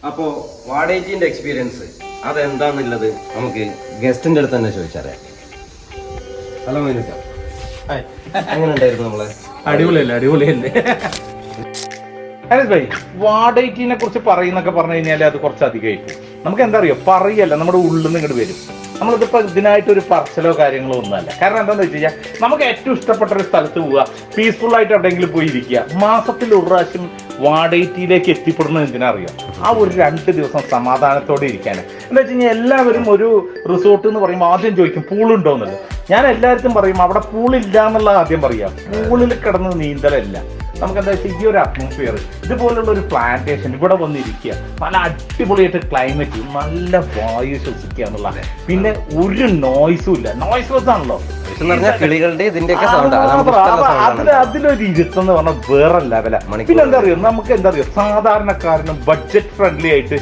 അപ്പോ വാടകയ്ക്കിന്റെ എക്സ്പീരിയൻസ് അതെന്താന്നുള്ളത് നമുക്ക് ഗസ്റ്റിന്റെ അടുത്ത് തന്നെ ചോദിച്ചറിയാം. ഹലോ മൈനുക്ക, എങ്ങനെ ഉണ്ടായിരുന്നു നമ്മളെ? അടിപൊളിയല്ലേ ഭായി, വാടകയ്ക്കിനെ കുറിച്ച് പറയുന്നൊക്കെ പറഞ്ഞു കഴിഞ്ഞാൽ അത് കുറച്ച് അധികമായിട്ട് നമുക്ക് എന്താ അറിയോ, പറയല്ല നമ്മുടെ ഉള്ളിൽ നിന്ന് ഇങ്ങോട്ട് വരും. നമ്മളിതിപ്പോ ഇതിനായിട്ട് ഒരു പറച്ചിലോ കാര്യങ്ങളോ ഒന്നുമല്ല. കാരണം എന്താണെന്ന് വെച്ച് കഴിഞ്ഞാൽ നമുക്ക് ഏറ്റവും ഇഷ്ടപ്പെട്ട ഒരു സ്ഥലത്ത് പോവുക, പീസ്ഫുൾ ആയിട്ട് എവിടെയെങ്കിലും പോയി ഇരിക്കുക. മാസത്തിൽ ഒരു പ്രാവശ്യം വാടകയ്ക്കിലേക്ക് എത്തിപ്പെടുന്നത് എന്തിനറിയാം? ആ ഒരു 2 ദിവസം സമാധാനത്തോടെ ഇരിക്കാനാണ്. എന്താ വെച്ച് കഴിഞ്ഞാൽ എല്ലാവരും ഒരു റിസോർട്ട് എന്ന് പറയുമ്പോൾ ആദ്യം ചോദിക്കും പൂളുണ്ടോ എന്നുള്ളത്. ഞാൻ എല്ലാവർക്കും പറയും അവിടെ പൂളില്ല എന്നുള്ളത് ആദ്യം പറയാം. പൂളിൽ കിടന്ന് നീന്തലല്ല. നമുക്ക് എന്താ വെച്ചാൽ ഈ ഒരു അറ്റ്മോസ്ഫിയർ, ഇതുപോലുള്ള ഒരു പ്ലാന്റേഷൻ, ഇവിടെ വന്നിരിക്കുക, നല്ല അടിപൊളിയായിട്ട് ക്ലൈമറ്റ്, നല്ല വായു ശ്വസിക്കുക എന്നുള്ള, പിന്നെ ഒരു നോയ്സും ഇല്ല. നോയ്സ്ലെസ് ആണല്ലോ അതിലൊരു ഇരുത്തെന്ന് പറഞ്ഞാൽ വേറെ ലെവല. പിന്നെ എന്താ അറിയോ, നമുക്ക് എന്താ അറിയോ, സാധാരണക്കാരനും ബഡ്ജറ്റ് ഫ്രണ്ട്ലി ആയിട്ട്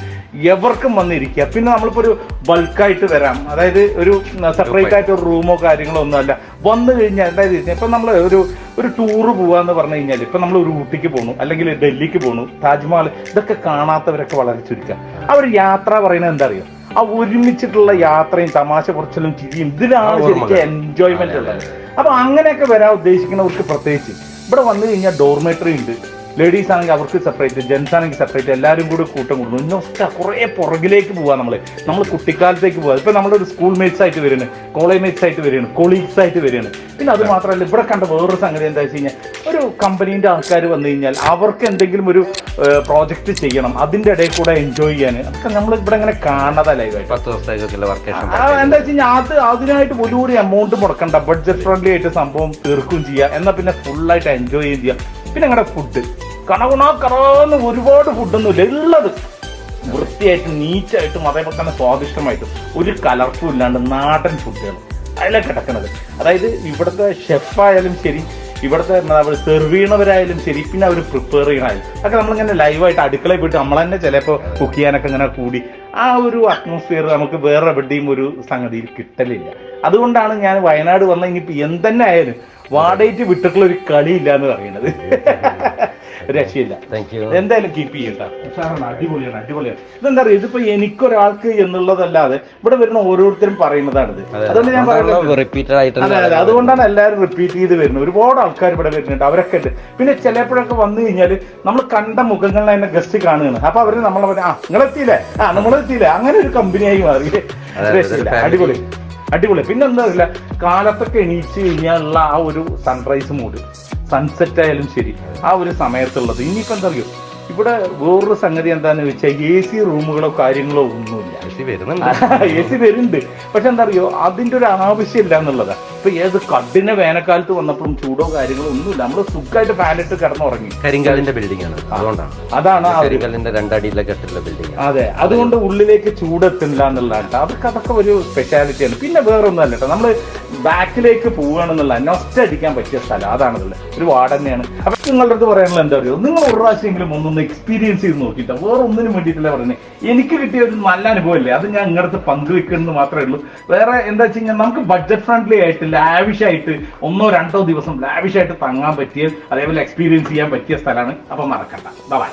എവർക്കും വന്നിരിക്കുക. പിന്നെ നമ്മളിപ്പോ ഒരു ബൾക്കായിട്ട് വരാം, അതായത് ഒരു സെപ്പറേറ്റ് ആയിട്ട് ഒരു റൂമോ കാര്യങ്ങളോ ഒന്നുമല്ല. വന്നു കഴിഞ്ഞാൽ അതായത് ഇപ്പൊ നമ്മൾ ഒരു ടൂറ് പോവാന്ന് പറഞ്ഞു കഴിഞ്ഞാൽ, ഇപ്പൊ നമ്മൾ ഒരു ഊട്ടിക്ക് പോകണു, അല്ലെങ്കിൽ ഡൽഹിക്ക് പോകണു, താജ്മഹൽ, ഇതൊക്കെ കാണാത്തവരൊക്കെ വളരെ ചുരുക്കം. ആ ഒരു യാത്ര പറയുന്നത് എന്താ അറിയോ, ആ ഒരുമിച്ചിട്ടുള്ള യാത്രയും തമാശ കുറച്ചിലും ചിരിയും, ഇതിലാണ് ശരിക്കും എൻജോയ്മെന്റ് ഉള്ളത്. അപ്പൊ അങ്ങനെയൊക്കെ വരാൻ ഉദ്ദേശിക്കുന്നവർക്ക് പ്രത്യേകിച്ച് ഇവിടെ വന്നു കഴിഞ്ഞാൽ ഡോർമെട്രി ഉണ്ട്. ലേഡീസ് ആണെങ്കിൽ അവർക്ക് സെപ്പറേറ്റ്, ജെൻസ് ആണെങ്കിൽ സെപ്പറേറ്റ്, എല്ലാവരും കൂടി കൂട്ടം കൂടുന്നു. ഇന്നൊക്കെ കുറെ പുറകിലേക്ക് പോവാ. നമ്മൾ കുട്ടിക്കാലത്തേക്ക് പോവാ. ഇപ്പൊ നമ്മളൊരു സ്കൂൾ മേറ്റ്സ് ആയിട്ട് വരികയാണ്, കോളേജ് മേറ്റ്സ് ആയിട്ട് വരികയാണ്, കൊളീഗ്സ് ആയിട്ട് വരികയാണ്. പിന്നെ അത് മാത്രമല്ല ഇവിടെ കണ്ട വേറൊരു സംഗതി എന്താ വെച്ച് കഴിഞ്ഞാൽ, ഒരു കമ്പനീന്റെ ആൾക്കാർ വന്നു കഴിഞ്ഞാൽ അവർക്ക് എന്തെങ്കിലും ഒരു പ്രോജക്റ്റ് ചെയ്യണം, അതിന്റെ ഇടയിൽ കൂടെ എൻജോയ് ചെയ്യാൻ, അതൊക്കെ നമ്മൾ ഇവിടെ ഇങ്ങനെ കാണാതെ ലൈവായിട്ട് 10 ദിവസത്തേക്കുള്ള വർക്കേഷൻ. എന്താ വെച്ച് കഴിഞ്ഞാൽ അതിനായിട്ട് വലിയൊരു എമൗണ്ട് മുടക്കണ്ട, ബഡ്ജറ്റ് ഫ്രണ്ട്ലി ആയിട്ട് സംഭവം തീർക്കും ചെയ്യാം. എന്നാൽ പിന്നെ ഫുള്ളായിട്ട് എൻജോയ് ചെയ്യുകയും ചെയ്യാം. പിന്നെ ഞങ്ങളുടെ ഫുഡ് കറന്ന് ഒരുപാട് ഫുഡൊന്നുമില്ല, ഉള്ളത് വൃത്തിയായിട്ടും നീറ്റായിട്ടും അതേപോലെ തന്നെ സ്വാദിഷ്ടമായിട്ടും ഒരു കലർപ്പും ഇല്ലാണ്ട് നാടൻ ഫുഡുകൾ അതിലെ കിടക്കുന്നത്. അതായത് ഇവിടുത്തെ ഷെഫായാലും ശരി, ഇവിടുത്തെ സെർവ് ചെയ്യണവരായാലും ശരി, പിന്നെ അവർ പ്രിപ്പയർ ചെയ്യണമായാലും ഒക്കെ നമ്മളിങ്ങനെ ലൈവായിട്ട് അടുക്കളയിൽ പോയിട്ട് നമ്മൾ തന്നെ ചിലപ്പോൾ കുക്ക് ചെയ്യാനൊക്കെ ഇങ്ങനെ കൂടി ആ ഒരു അറ്റ്മോസ്ഫിയർ നമുക്ക് വേറെ എവിടെയും ഒരു സംഗതിയിൽ കിട്ടലില്ല. അതുകൊണ്ടാണ് ഞാൻ വയനാട് വന്ന ഇനിയിപ്പോൾ എന്തെന്നെ ആയാലും വാടകയ്ക്ക് വിട്ടിട്ടുള്ള ഒരു കളിയില്ല എന്ന് പറയുന്നത്. രക്ഷയില്ല. എന്തായാലും കീപ്പ് ചെയ്യണ്ട. അടിപൊളിയാണ്. ഇതെന്താ പറയുക, ഇതിപ്പോ എനിക്കൊരാൾക്ക് എന്നുള്ളതല്ലാതെ ഇവിടെ വരുന്ന ഓരോരുത്തരും പറയുന്നതാണിത്. അതുകൊണ്ട് ഞാൻ പറയുന്നത് അതുകൊണ്ടാണ് എല്ലാവരും റിപ്പീറ്റ് ചെയ്ത് വരുന്നത്. ഒരുപാട് ആൾക്കാർ ഇവിടെ വരുന്നുണ്ട്, അവരൊക്കെ ഉണ്ട്. പിന്നെ ചിലപ്പോഴൊക്കെ വന്നു കഴിഞ്ഞാൽ നമ്മൾ കണ്ട മുഖങ്ങളിൽ തന്നെ ഗസ്റ്റ് കാണുകയാണ്. അപ്പൊ അവര് നമ്മളെ പറയാം, നിങ്ങളെത്തിയില്ലേ, നമ്മളെത്തിയില്ലേ, അങ്ങനെ ഒരു കമ്പനിയായി മാറി. അടിപൊളി. പിന്നെ എന്താ അറിയില്ല, കാലത്തൊക്കെ എണീച്ച് കഴിഞ്ഞാലുള്ള ആ ഒരു സൺറൈസ് മൂഡ്, സൺസെറ്റ് ആയാലും ശരി, ആ ഒരു സമയത്തുള്ളത്. ഇനിയിപ്പോ എന്താ അറിയോ, ഇവിടെ വേറൊരു സംഗതി എന്താന്ന് വെച്ചാൽ AC റൂമുകളോ കാര്യങ്ങളോ ഒന്നുമില്ല. AC വരുന്നുണ്ട്, പക്ഷെ എന്താ അറിയോ, അതിന്റെ ഒരു ആവശ്യമില്ല എന്നുള്ളതാണ്. ഇപ്പൊ ഏത് കഠിന വേനൽക്കാലത്ത് വന്നപ്പോഴും ചൂടോ കാര്യങ്ങളോ ഒന്നുമില്ല. നമ്മള് സുഖമായിട്ട് ഫാനിട്ട് കിടന്നുറങ്ങി. കരിങ്കാലിന്റെ ബിൽഡിംഗ് ആണ്, അതാണ് കരിങ്കാലിന്റെ 2 അടിയിലെ കെട്ടുള്ള ബിൽഡിംഗ്. അതെ, അതുകൊണ്ട് ഉള്ളിലേക്ക് ചൂടെത്തില്ല എന്നുള്ളതാണ്. അതൊക്കെ ഒരു സ്പെഷ്യാലിറ്റിയാണ്. പിന്നെ വേറൊന്നും കേട്ടോ, നമ്മള് ബാക്കിലേക്ക് പോവുകയാണെന്നുള്ള നൊസ്റ്റ് അടിക്കാൻ പറ്റിയ സ്ഥലം അതാണുള്ളത്. ഒരു വാർഡ് തന്നെയാണ്. അപ്പൊ നിങ്ങളുടെ അടുത്ത് പറയാനുള്ള എന്താ അറിയോ, നിങ്ങൾ ഒരു പ്രാവശ്യമെങ്കിലും ഒന്നൊന്ന് എക്സ്പീരിയൻസ് ചെയ്ത് നോക്കിയിട്ട്, വേറെ ഒന്നിനും വേണ്ടിയിട്ടല്ലേ പറയുന്നത്. എനിക്ക് കിട്ടിയ ഒരു നല്ല അനുഭവമല്ലേ, അത് ഞാൻ നിങ്ങളുടെ അടുത്ത് പങ്കുവെക്കുന്നത് മാത്രമേ ഉള്ളൂ. വേറെ എന്താ വെച്ച് കഴിഞ്ഞാൽ, നമുക്ക് ബഡ്ജറ്റ് ഫ്രണ്ട്ലി ആയിട്ട് ലാവിഷായിട്ട് 1-2 ദിവസം ലാവിഷായിട്ട് തങ്ങാൻ പറ്റിയ, അതേപോലെ എക്സ്പീരിയൻസ് ചെയ്യാൻ പറ്റിയ സ്ഥലമാണ്. അപ്പൊ മറക്കണ്ട. ബൈ.